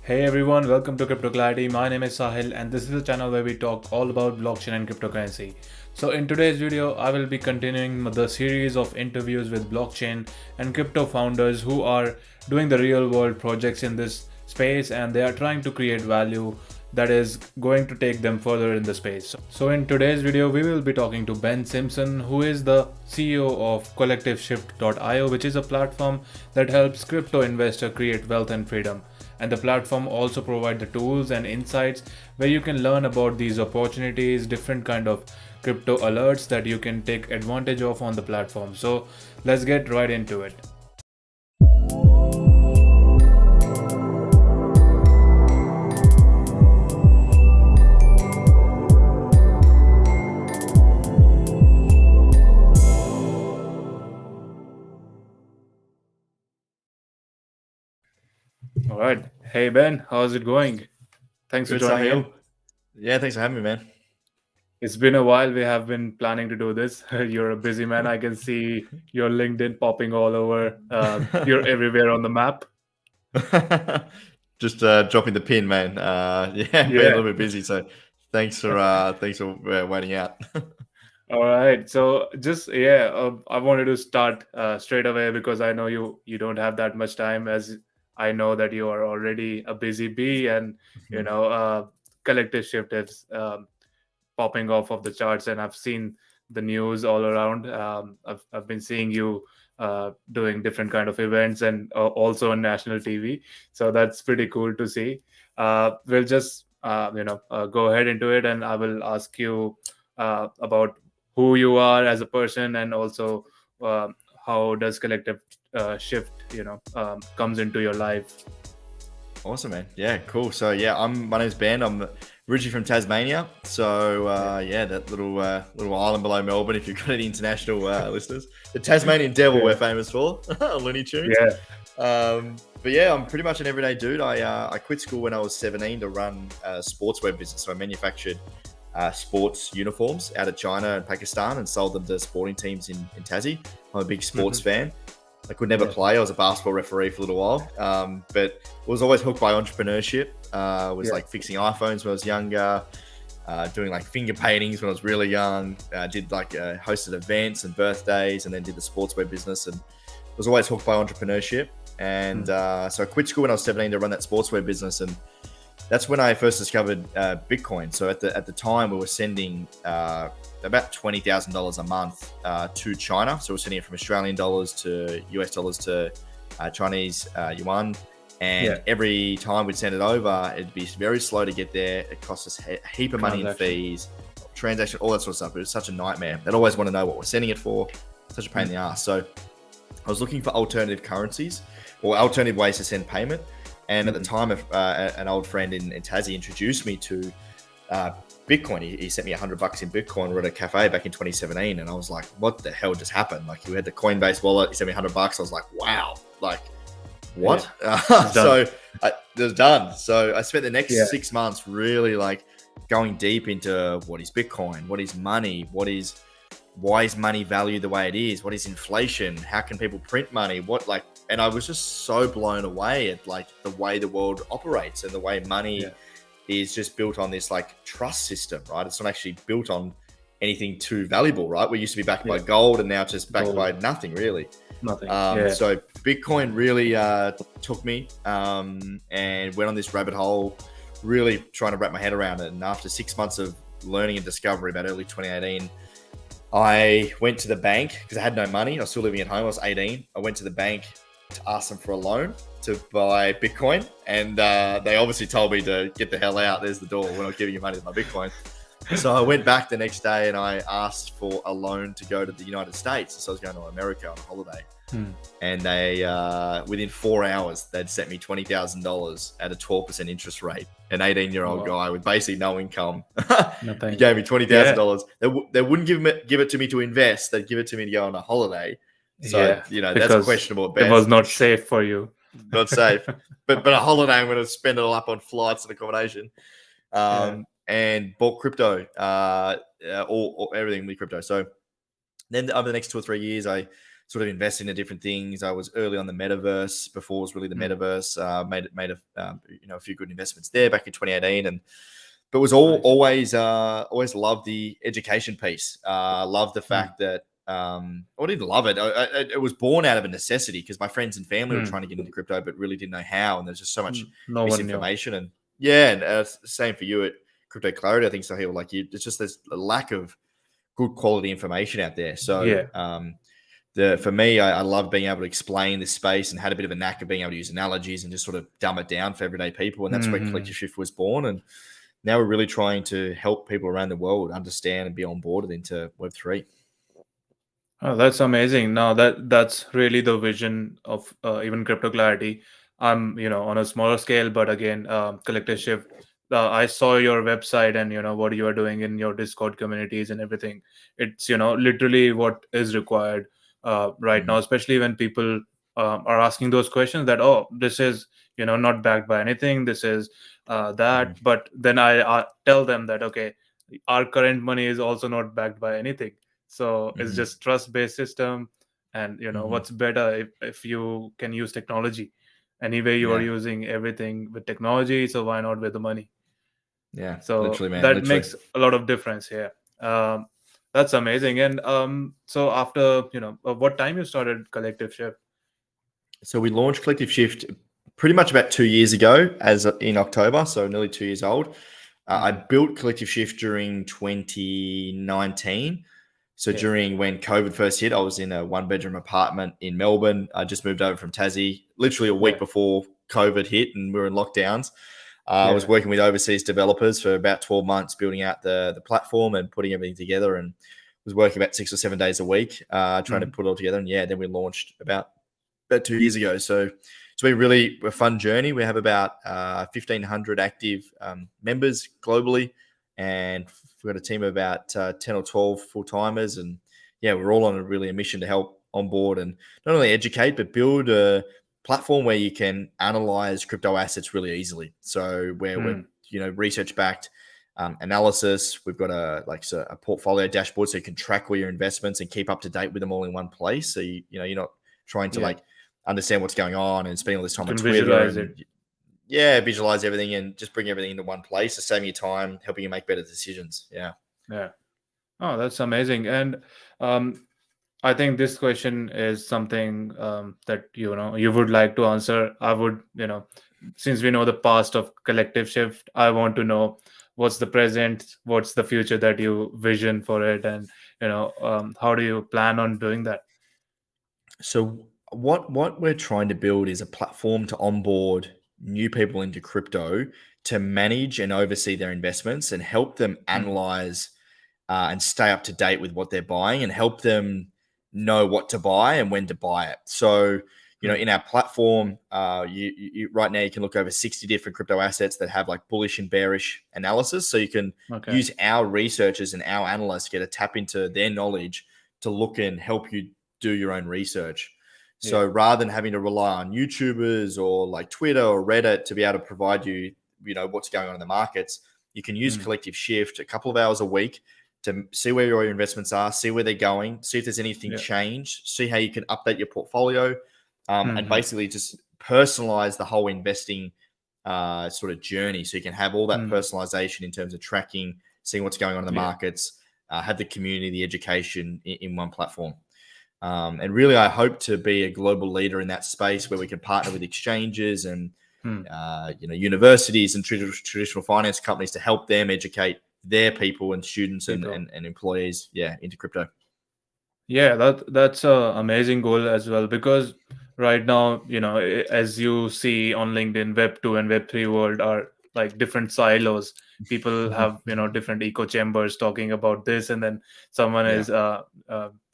Hey everyone, welcome to Crypto Clarity. My name is Sahil, and this is a channel where we talk all about blockchain and cryptocurrency. So, in today's video, I will be continuing the series of interviews with blockchain and crypto founders who are doing the real world projects in this space and they are trying to create value that is going to take them further in the space. So, in today's video, we will be talking to Ben Simpson, who is the CEO of CollectiveShift.io, which is a platform that helps crypto investor create wealth and freedom. And the platform also provide the tools and insights where you can learn about these opportunities, different kind of crypto alerts that you can take advantage of on the platform. So let's get right into it. All right. Hey Ben, how's it going? Thanks for Good, joining in. Sahil. Yeah, thanks for having me, man. It's been a while. We have been planning to do this. You're a busy man. I can see your LinkedIn popping all over. You're everywhere on the map. Just dropping the pin, man. Yeah, been a Yeah. little bit busy, so thanks for waiting out. All right. So just I wanted to start straight away because I know you don't have that much time, as I know that you are already a busy bee, and you Mhm. know, collective shift is popping off of the charts, and I've seen the news all around. I've been seeing you doing different kind of events and also on national TV. So that's pretty cool to see. We'll just go ahead into it, and I will ask you about who you are as a person, and also uh, how does collective shift comes into your life. Awesome, man. Yeah, cool. So yeah, my name's Ben. I'm originally from Tasmania. So Yeah. yeah, that little island below Melbourne. If you've got any international listeners, the Tasmanian Devil we're Yeah. famous for, Looney Tunes. Yeah. But yeah, I'm pretty much an everyday dude. I quit school when I was 17 to run a sports web business. So I manufactured sports uniforms out of China and Pakistan and sold them to sporting teams in Tassie. I'm a big sports Hmm. fan. I could never Yeah. play. I was a basketball referee for a little while, but was always hooked by entrepreneurship. Was Yeah. like fixing iPhones when I was younger, doing like finger paintings when I was really young. Did like hosted events and birthdays, and then did the sports web business, and was always hooked by entrepreneurship. And Mm. so I quit school when I was 17 to run that sports web business, and that's when I first discovered Bitcoin. So at the time, we were sending about $20,000 a month to China. So we're sending it from Australian dollars to US dollars to Chinese yuan. Yeah. And every time we'd send it over, it'd be very slow to get there. It cost us a heap of money in Transaction. fees, transaction, all that sort of stuff. It was such a nightmare. They'd always want to know what we're sending it for. Such a pain in Mm. the ass. So I was looking for alternative currencies or alternative ways to send payment. And at the Mhm. time, an old friend in Tassie introduced me to uh, Bitcoin. He sent me $100 in Bitcoin. We're at a cafe back in 2017, and I was like, "What the hell just happened?" Like, you had the Coinbase wallet. He sent me $100. I was like, "Wow!" Like, Yeah. what? It's done. So it was done. So I spent the Yeah. next 6 months really like going deep into what is Bitcoin, what is money, why is money valued the way it is, what is inflation, how can people print money, what like, and I was just so blown away at like the way the world operates and the way money Yeah. is just built on this like trust system, right? It's not actually built on anything too valuable, right? We used to be backed by Yeah. gold, and now it's just backed by Gold. nothing really. Nothing. Yeah. So Bitcoin really took me and went on this rabbit hole, really trying to wrap my head around it. And after 6 months of learning and discovery about early 2018, I went to the bank because I had no money. I was still living at home. I was 18. I went to the bank to ask them for a loan to buy Bitcoin. And they obviously told me to get the hell out. There's the door. We're not giving you money to buy Bitcoin. So I went back the next day and I asked for a loan to go to the United States. So I was going to America on a holiday. Hmm. And they, within 4 hours, they'd sent me $20,000 at a 12% interest rate. An 18-year-old Wow. guy with basically no income. He Nothing. gave me twenty thousand Yeah. dollars. They wouldn't give it to me to invest. They'd give it to me to go on a holiday. So Yeah. that's Because questionable at it was best. not safe for you. Not safe. But a holiday, I'm going to spend it all up on flights and accommodation. Yeah. And bought crypto, all everything with crypto. So then over the next 2 or 3 years, I sort of investing in different things. I was early on the metaverse before it was really the metaverse. Made a few good investments there back in 2018, but was Nice. always loved the education piece. Loved the fact that I didn't love it. It was born out of a necessity because my friends and family were trying to get into crypto, but really didn't know how. And there's just so much No one knew. misinformation. And yeah, and same for you at Crypto Clarity. I think Sahil, like you, it's just there's a lack of good quality information out there. So for me, I love being able to explain this space and had a bit of a knack of being able to use analogies and just sort of dumb it down for everyday people. And that's where Collective Shift was born. And now we're really trying to help people around the world understand and be onboarded into Web3. Oh, that's amazing. Now that's really the vision of even Crypto Clarity. I'm, on a smaller scale, but again, Collective Shift. I saw your website and what you are doing in your Discord communities and everything. It's literally what is required right now, especially when people are asking those questions that, oh, this is not backed by anything. This is that, but then I tell them that, okay, our current money is also not backed by anything. So it's just trust-based system, and what's better if you can use technology. Anyway, you are using everything with technology, so why not with the money? Yeah, So literally, man. that makes a lot of difference here. That's amazing. And so after what time you started Collective Shift? So we launched Collective Shift pretty much about 2 years ago, as in October, so nearly 2 years old. I built Collective Shift during 2019. So during when COVID first hit, I was in a 1-bedroom apartment in Melbourne. I just moved over from Tassie, literally a week before COVID hit, and we were in lockdowns. I was working with overseas developers for about 12 months, building out the platform and putting everything together, and was working about 6 or 7 days a week, trying to put it all together. And then we launched about 2 years ago. So it's been really a fun journey. We have about 1,500 active members globally, and we've got a team of about 10 or 12 full-timers. And we're all on a mission to help onboard and not only educate, but build a platform where you can analyze crypto assets really easily. So we're research-backed analysis. We've got a portfolio dashboard so you can track all your investments and keep up to date with them all in one place. So you're not trying to understand what's going on and spending all this time on Twitter. Visualize it. Visualize everything and just bring everything into one place to save you time, helping you make better decisions. Yeah. Oh, that's amazing. And I think this question is something that you would like to answer. I would, since we know the past of Collective Shift, I want to know what's the present, what's the future that you vision for it, and how do you plan on doing that? So what we're trying to build is a platform to onboard new people into crypto, to manage and oversee their investments and help them analyze and stay up to date with what they're buying, and help them know what to buy and when to buy it. So, in our platform, you right now you can look over 60 different crypto assets that have like bullish and bearish analysis. So you can use our researchers and our analysts, get a tap into their knowledge to look and help you do your own research. So rather than having to rely on YouTubers or like Twitter or Reddit to be able to provide you, what's going on in the markets, you can use Collective Shift a couple of hours a week to see where your investments are, see where they're going, see if there's anything changed, see how you can update your portfolio, and basically just personalize the whole investing sort of journey. So you can have all that personalization in terms of tracking, seeing what's going on in the markets, have the community, the education in one platform. And really, I hope to be a global leader in that space where we can partner with exchanges and universities and traditional finance companies to help them educate their people and students and employees into crypto. That's a amazing goal as well, because right now, as you see on LinkedIn, Web 2 and Web 3 world are like different silos. People have different echo chambers talking about this, and then someone is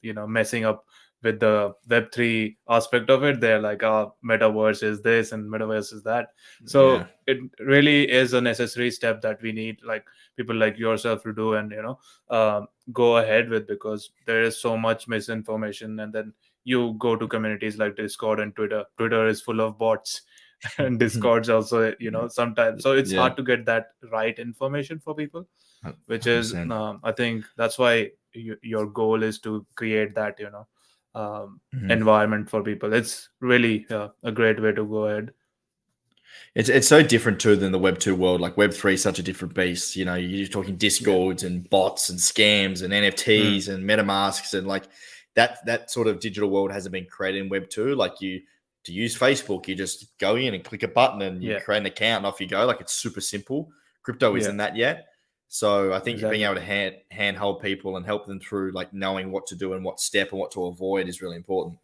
messing up with the Web3 aspect of it. They're like, metaverse is this and metaverse is that. So it really is a necessary step that we need, like people like yourself, to do and go ahead with, because there is so much misinformation. And then you go to communities like Discord and Twitter is full of bots and Discord's also sometimes, so it's hard to get that right information for people, which is I think that's why your goal is to create that Mhm. environment for people. It's really a great way to go ahead. It's so different too than the Web 2 world. Like Web 3 is such a different beast. You know, you're talking Yeah. discords and bots and scams and Hmm. NFTs and MetaMasks and like that sort of digital world hasn't been created in Web 2. Like you to use Facebook, you just go in and click a button and you Yeah. create an account and off you go. Like it's super simple. Crypto Yeah. isn't that yet. So I think being Exactly. able to handhold people and help them through like knowing what to do and what step and what to avoid is really important.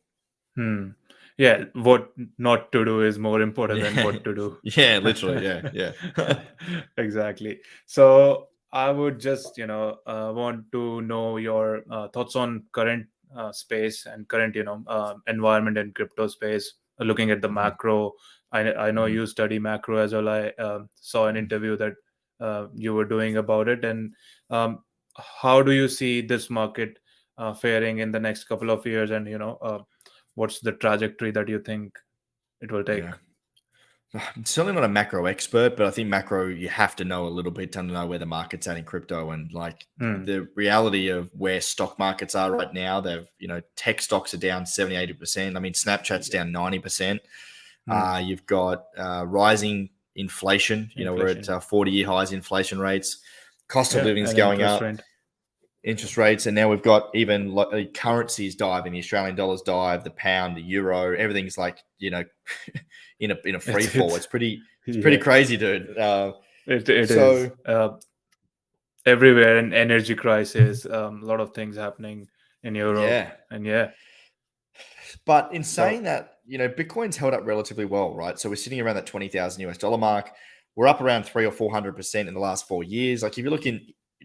Hmm. Yeah. What not to do is more important than Yeah. what to do. Yeah, literally. Yeah. Yeah. Exactly. So I would just, want to know your thoughts on current space and current, environment in crypto space. Looking at the Mhm, macro, I know mhm. you study macro as well. I saw an interview that you were doing about it, and how do you see this market faring in the next couple of years? And what's the trajectory that you think it will take? Yeah. I'm certainly not a macro expert, but I think macro you have to know a little bit to know where the market's at in crypto and like Hmm. the reality of where stock markets are right now. Tech stocks are down 70, 80%. I mean, Snapchat's Yeah. down 90%. Hmm. You've got rising inflation. You know, we're at Inflation. 40-year highs inflation rates. Cost of Yeah, living is and going interest up. rate. Interest rates, and now we've got even currencies diving. The Australian dollars dive, the pound, the euro, everything's like in a free fall. It's It's pretty yeah. crazy, dude. It is So, everywhere. An energy crisis. A lot of things happening in Europe, yeah, and yeah. but in So saying that, Bitcoin's held up relatively well, right? So we're sitting around that $20,000 mark. We're up around 300 or 400% in the last 4 years. Like if you look in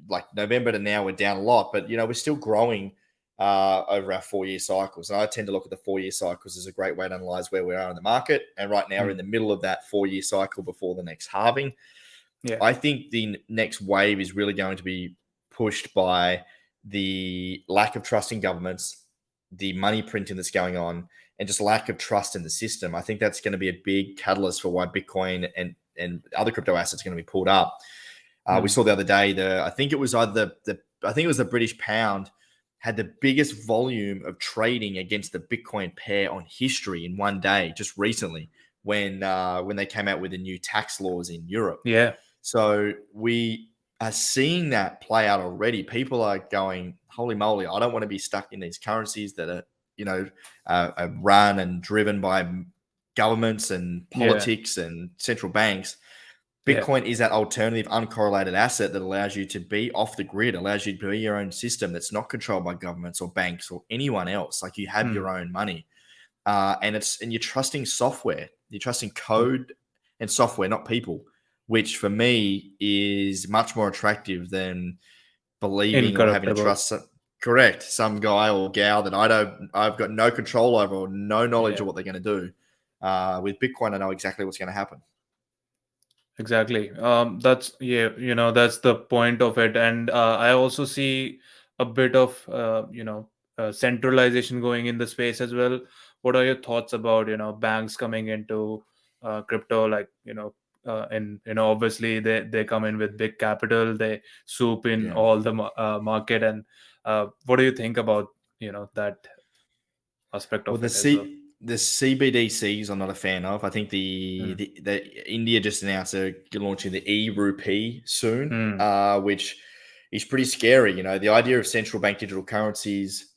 like November to now, we're down a lot, but we're still growing over our 4 year cycles. And I tend to look at the 4 year cycles as a great way to analyze where we are in the market. And right now, we're in hmm, the middle of that 4 year cycle before the next halving. yeah. I think the next wave is really going to be pushed by the lack of trust in governments, the money printing that's going on, and just lack of trust in the system. I think that's going to be a big catalyst for why Bitcoin and other crypto assets are going to be pulled up. We Hmm. saw the other day I think it was either I think it was the British pound had the biggest volume of trading against the Bitcoin pair on history in one day just recently when they came out with the new tax laws in Europe. Yeah. So we are seeing that play out already. People are going, holy moly, I don't want to be stuck in these currencies that are, are run and driven by governments and Yeah. politics and central banks. Yeah. Bitcoin is that alternative, uncorrelated asset that allows you to be off the grid, allows you to be your own system that's not controlled by governments or banks or anyone else. Like you have Hmm. your own money, and you're trusting software, you're trusting Yeah. code and software, not people, which for me is much more attractive than believing or having to Incorruptible. trust some guy or gal that I've got no control over or no knowledge Yeah. of what they're going to do. With Bitcoin, I know exactly what's going to happen. Exactly. That's yeah. That's the point of it, and I also see a bit of centralization going in the space as well. What are your thoughts about banks coming into crypto? Like and obviously they come in with big capital. They swoop in Yeah. all the market, and what do you think about that aspect Well, of it as well? the CBDCs I'm not a fan of. I think Hmm. the India just announced they're launching the e-rupee soon, Hmm. which is pretty scary. The idea of central bank digital currencies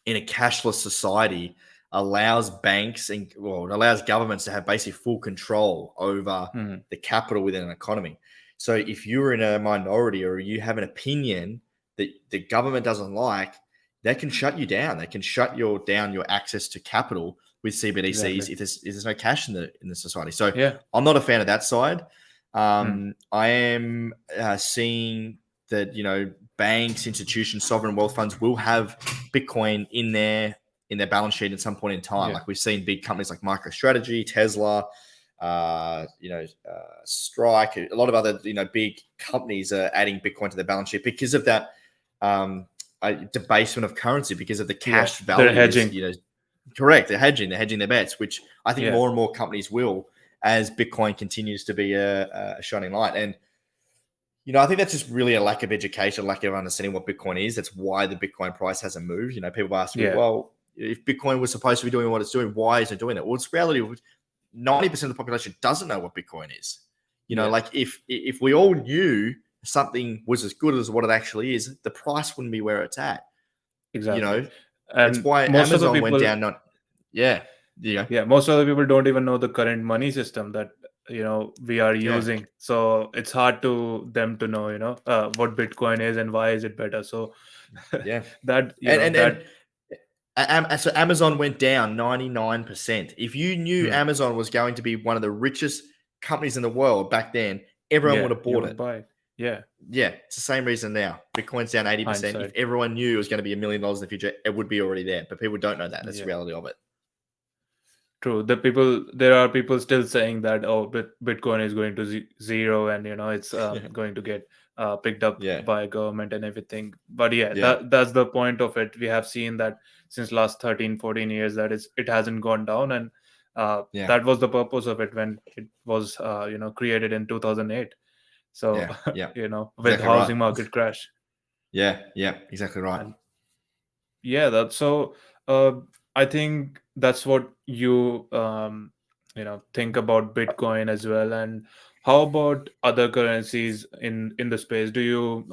in a cashless society allows banks and well, it allows governments to have basically full control over Hmm. the capital within an economy. So if you're in a minority or you have an opinion that the government doesn't like, they can shut you down. They can shut down your access to capital with CBDCs Exactly. if there's no cash in the society. So Yeah. I'm not a fan of that side. Hmm. I am seeing that banks, institutions, sovereign wealth funds will have Bitcoin in their balance sheet at some point in time. Yeah. Like we've seen big companies like MicroStrategy, Tesla, Strike, a lot of other big companies are adding Bitcoin to their balance sheet because of that um, debasement of currency, because of the Yeah. cash They're value is hedging. correct. They're hedging their bets, which I think Yeah. more and more companies will as Bitcoin continues to be a shining light. And I think that's just really a lack of education, lack of understanding what Bitcoin is. That's why the Bitcoin price hasn't moved. People ask me, Yeah. well, if Bitcoin was supposed to be doing what it's doing, why is it doing that? Well, it's reality. 90% of the population doesn't know what Bitcoin is. Yeah. Like if we all knew something was as good as what it actually is, the price wouldn't be where it's at. Exactly. It's And why most of the Amazon went people, down. Not yeah, yeah, yeah, most of the people don't even know the current money system that we are yeah, using. So it's hard to them to know what Bitcoin is and why is it better. So yeah. that And that so Amazon went down 99%. If you knew hmm, Amazon was going to be one of the richest companies in the world back then, everyone would yeah, have you bought would it. buy it. Yeah, Yeah, it's the same reason now. Bitcoin's down 80%. If hindsight. everyone knew it was going to be $1 million in the future, it would be already there. But people don't know that. That's the Yeah, reality of it. true. There are people still saying that, oh, Bitcoin is going to zero, and it's Yeah. going to get picked up Yeah. by government and everything. But yeah, Yeah. that's the point of it. We have seen that since last 13-14 years that it hasn't gone down, and Yeah. that was the purpose of it when it was created in 2008. So Yeah. Yeah. with Exactly right. housing market crash. Yeah. Yeah. Exactly right. And yeah, that's so. I think that's what think about Bitcoin as well. And how about other currencies in the space? Do you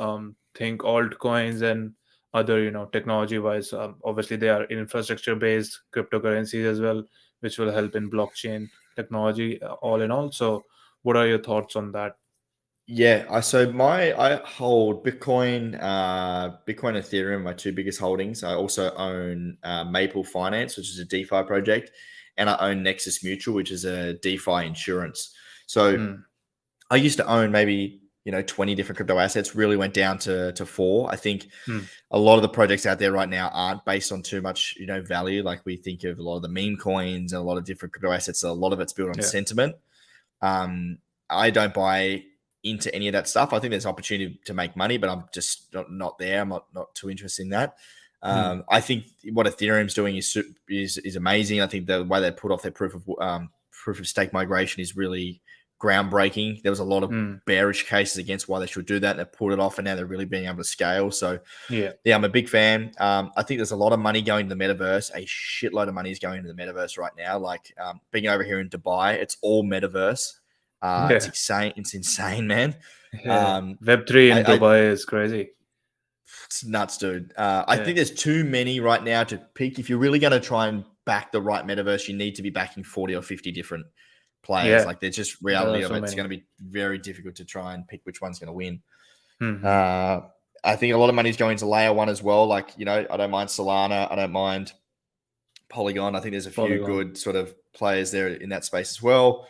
think altcoins and other technology wise? Obviously, they are infrastructure based cryptocurrencies as well, which will help in blockchain technology. All in all, so what are your thoughts on that? Yeah, I hold Bitcoin, Bitcoin, Ethereum, my two biggest holdings. I also own Maple Finance, which is a DeFi project, and I own Nexus Mutual, which is a DeFi insurance. So Hmm. I used to own maybe 20 different crypto assets. Really went down to four. I think Hmm. a lot of the projects out there right now aren't based on too much value. Like we think of a lot of the meme coins and a lot of different crypto assets. A lot of it's built on Yeah. sentiment. Um, I don't buy into any of that stuff. I think there's opportunity to make money, but I'm just not there. I'm not too interested in that. Hmm. I think what Ethereum's doing is amazing. I think the way they put off their proof of stake migration is really groundbreaking. There was a lot of Hmm. bearish cases against why they should do that, and they pulled it off, and now they're really being able to scale. So Yeah. yeah, I'm a big fan. I think there's a lot of money going to the metaverse. A shitload of money is going into the metaverse right now. Like being over here in Dubai, it's all metaverse. It's Yeah. insane. It's insane, man. Yeah. Um, Web3 in I Dubai is crazy. it's nuts, dude. I Yeah. think there's too many right now to pick. If you're really going to try and back the right metaverse, you need to be backing 40 or 50 different players. Yeah. Like there's just There are reality of so it. It's many. going to be very difficult to try and pick which one's going to win. Hmm. Uh, I think a lot of money is going to layer one as well. Like, I don't mind Solana. I don't mind Polygon. I think there's a few Polygon. good sort of players there in that space as well.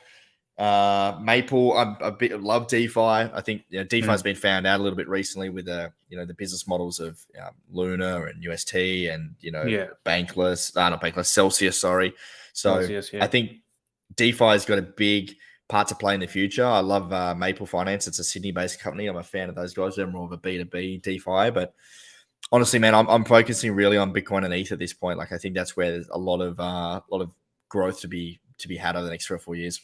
Maple, I'm a bit love DeFi. I think DeFi has been found out a little bit recently with the the business models of Luna and UST and Yeah. Bankless, not Bankless, Celsius. Sorry. So Celsius. I Yeah. think DeFi has got a big part to play in the future. I love Maple Finance. It's a Sydney-based company. I'm a fan of those guys. They're more of a B2B DeFi, but honestly, man, I'm focusing really on Bitcoin and ETH at this point. Like I think that's where there's a lot of growth to be had over the next 3 or 4 years.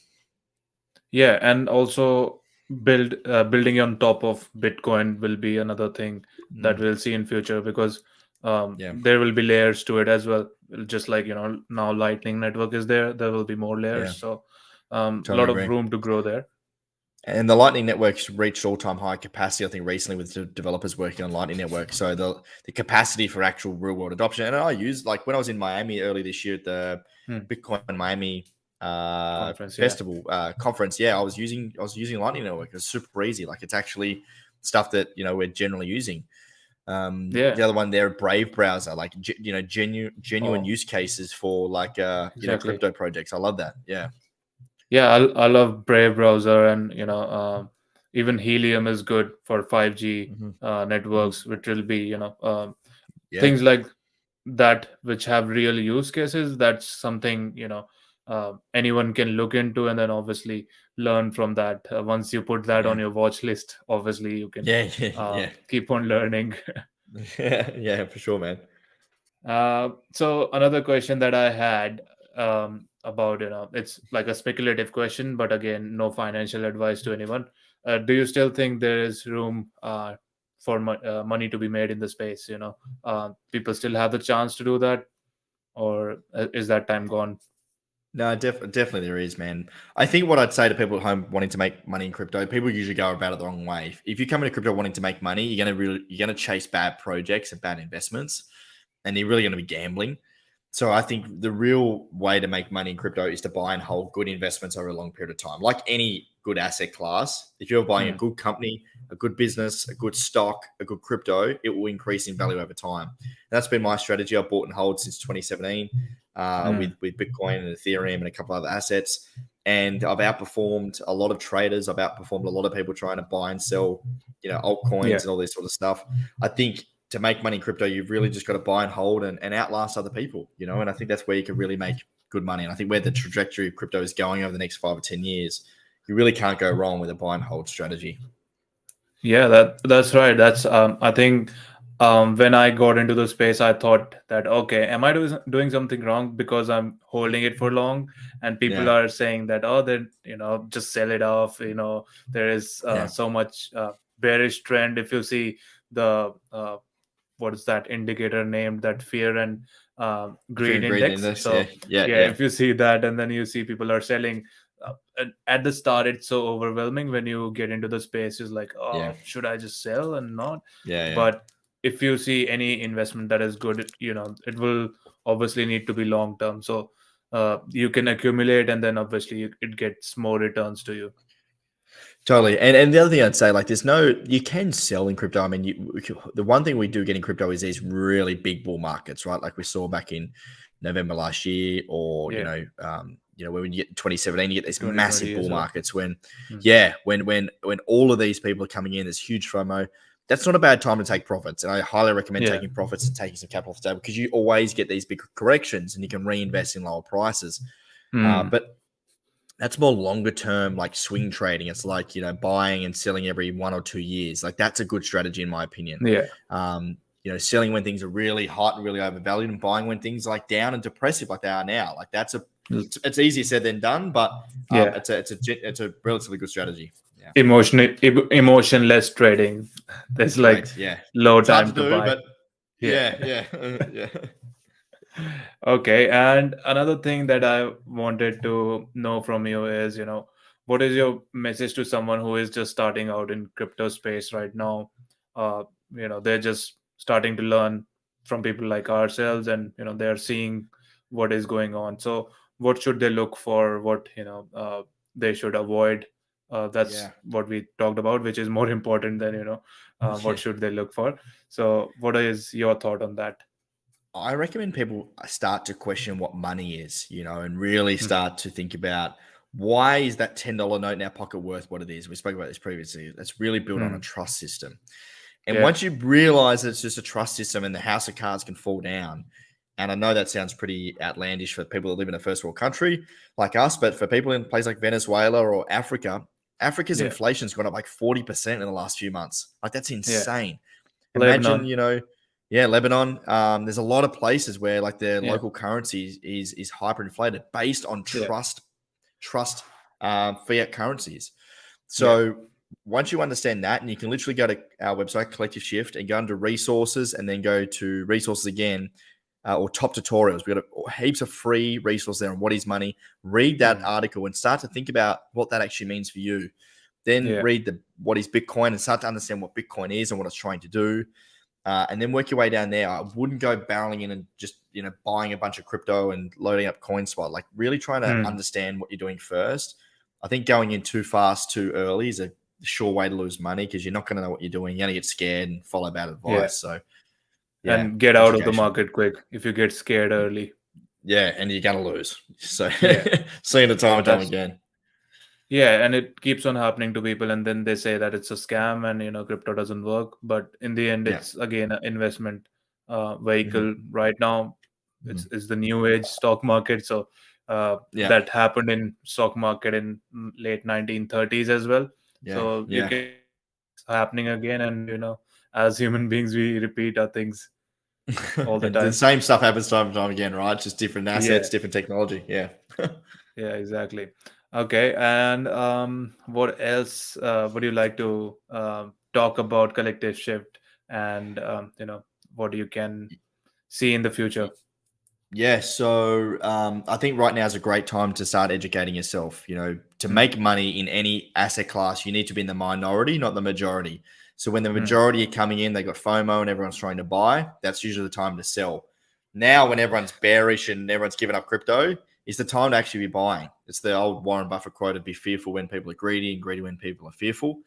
Yeah. And also building on top of Bitcoin will be another thing that Mm, we'll see in future because yeah, there will be layers to it as well. Just like now Lightning Network is there. There will be more yeah, layers. So a totally lot of agree. room to grow there. And the Lightning Network's reached all-time high capacity, I think, recently with the developers working on Lightning Network. So the capacity for actual real-world adoption. And I used, like, when I was in Miami early this year at the Hmm. Bitcoin Miami Conference. Yeah. festival conference. Yeah, I was using Lightning Network. It was super easy. Like it's actually stuff that we're generally using. Yeah. The other one there, Brave browser, like genuine Oh, use cases for like exactly. crypto projects. I love that. Yeah, Yeah, I love Brave browser, and even Helium is good for 5G hmm hmm networks, which will be yeah, things like that which have real use cases. That's something anyone can look into, and then obviously learn from that. Once you put that yeah, on your watch list, obviously you can yeah, yeah, yeah, keep on learning. yeah, yeah, for sure, man. So another question that I had about it's like a speculative question, but again, no financial advice to anyone. Do you still think there is room for money to be made in the space? People still have the chance to do that. or is that time gone? No, definitely there is, man. I think what I'd say to people at home wanting to make money in crypto, people usually go about it the wrong way. If you come into crypto wanting to make money, you're gonna chase bad projects and bad investments, and you're really gonna be gambling. So I think the real way to make money in crypto is to buy and hold good investments over a long period of time. Like any good asset class, if you're buying a Hmm. good company, a good business, a good stock, a good crypto, it will increase in value over time. And that's been my strategy. I've bought and hold since 2017 Hmm. with Bitcoin and Ethereum and a couple other assets. And I've outperformed a lot of traders. I've outperformed a lot of people trying to buy and sell, Yeah. altcoins and all this sort of stuff. I think to make money in crypto, you've really just got to buy and hold and outlast other people, and I think that's where you can really make good money. And I think where the trajectory of crypto is going over the next 5 or 10 years, you really can't go wrong with a buy and hold strategy. Yeah, that's right. That's I think when I got into the space, I thought that okay, am I doing something wrong because I'm holding it for long? And people Yeah. are saying that oh, then just sell it off. There is Yeah. so much bearish trend. If you see the what is that indicator named, that fear and Fear greed and greed index. index. Yeah. So Yeah. yeah, Yeah. if you see that and then you see people are selling, at the start it's so overwhelming when you get into the space. Is like, Yeah. oh, should I just sell and not? Yeah. Yeah. But if you see any investment that is good, it will obviously need to be long term. So you can accumulate, and then obviously it gets more returns to you. Totally. And the other thing I'd say, like, you can sell in crypto. I mean, the one thing we do get in crypto is these really big bull markets, right? Like we saw back in November last year, or Yeah, when you get 2017, you get these 2020 massive bull as well. markets when, Mm. yeah, when all of these people are coming in, there's huge FOMO. That's not a bad time to take profits, and I highly recommend Yeah. taking profits and taking some capital off the table, because you always get these big corrections, and you can reinvest in lower prices. Mm. But that's more longer term, like swing trading. It's like, buying and selling every 1 or 2 years. Like that's a good strategy in my opinion. Yeah. Selling when things are really hot and really overvalued, and buying when things are like down and depressive like they are now. Like it's easier said than done, but Yeah. it's a relatively good strategy. Yeah. Emotionless trading. There's like Correct. Yeah. low It's hard to time to do, buy. but Yeah. yeah, yeah, yeah. Okay, and another thing that I wanted to know from you is, what is your message to someone who is just starting out in crypto space right now? Uh, they're just starting to learn from people like ourselves, and they're seeing what is going on. So, what should they look for? What they should avoid? That's Yeah. what we talked about, which is more important than what Yeah. should they look for. So, what is your thought on that? I recommend people start to question what money is, and really Mhm. start to think about, why is that $10 note in our pocket worth what it is? We spoke about this previously. That's really built on a Mm. trust system. And Yeah. once you realize that it's just a trust system and the house of cards can fall down, and I know that sounds pretty outlandish for people that live in a first world country like us, but for people in places like Venezuela or Africa, Africa's Yeah. inflation's gone up like 40% in the last few months. Like that's Yeah. insane. Imagine, Lebanon. yeah, Lebanon. There's a lot of places where like their Yeah. local currency is hyperinflated based on Yeah. trust fiat currencies. Yeah. So once you understand that, and you can literally go to our website, Collective Shift, and go under resources, and then go to resources again, or top tutorials. We've got heaps of free resources there on what is money. Read that Mm. article and start to think about what that actually means for you. Then Yeah. read what is Bitcoin and start to understand what Bitcoin is and what it's trying to do. And then work your way down there. I wouldn't go barreling in and just buying a bunch of crypto and loading up CoinSpot. Like really trying to Mm. understand what you're doing first. I think going in too fast, too early is a sure way to lose money, because you're not going to know what you're doing. You're going to get scared and follow bad Yeah. advice. So yeah, And get out of the education. market quick if you get scared early. Yeah, and you're going to lose. So Yeah. seeing it time So and time that's again. yeah, and it keeps on happening to people, and then they say that it's a scam and crypto doesn't work. But in the end, Yeah. it's again an investment Mhm. vehicle. Right now, Mhm. it's the new age stock market. So Yeah. that happened in stock market in late 1930s as well. Yeah. So you Yeah. can it's happening again, and as human beings, we repeat our things all the And the time. same stuff happens time and time again, right? Just different Yeah. assets, different technology. Yeah. Yeah, exactly. Okay, and what else would you like to talk about collective shift, and what you can see in the future? Yeah, so I think right now is a great time to start educating yourself. To Mm, make money in any asset class, you need to be in the minority, not the majority. So when the mm, majority are coming in, they got FOMO and everyone's trying to buy. That's usually the time to sell. Now, when everyone's bearish and everyone's giving up crypto, it's the time to actually be buying. It's the old Warren Buffett quote of be fearful when people are greedy and greedy when people are fearful.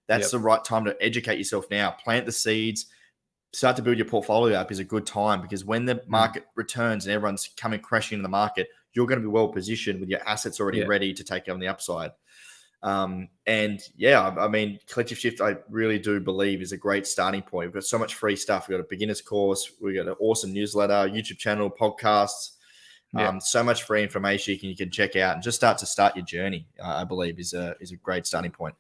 That's yep. the right time to educate yourself now. Plant the seeds, start to build your portfolio up is a good time, because when the Mm, market returns and everyone's coming crashing into the market, you're going to be well positioned with your assets already yeah. ready to take on the upside. And yeah, I mean, Collective Shift, I really do believe is a great starting point. We've got so much free stuff. We've got a beginner's course. We've got an awesome newsletter, YouTube channel, podcasts, Yeah. so much free information you can check out and just start your journey. I believe is a great starting point.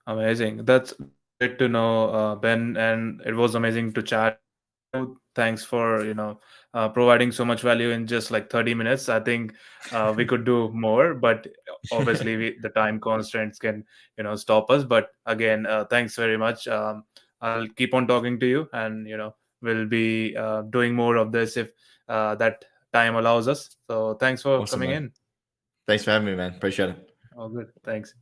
Amazing. That's great to know, Ben, and it was amazing to chat. Thanks for providing so much value in just like 30 minutes. I think we could do more, but obviously the time constraints can stop us. But again, thanks very much. I'll keep on talking to you, and we'll be doing more of this if that time allows us. So thanks for Awesome, coming man. in. Thanks for having me, man. Appreciate it. Oh, good. Thanks.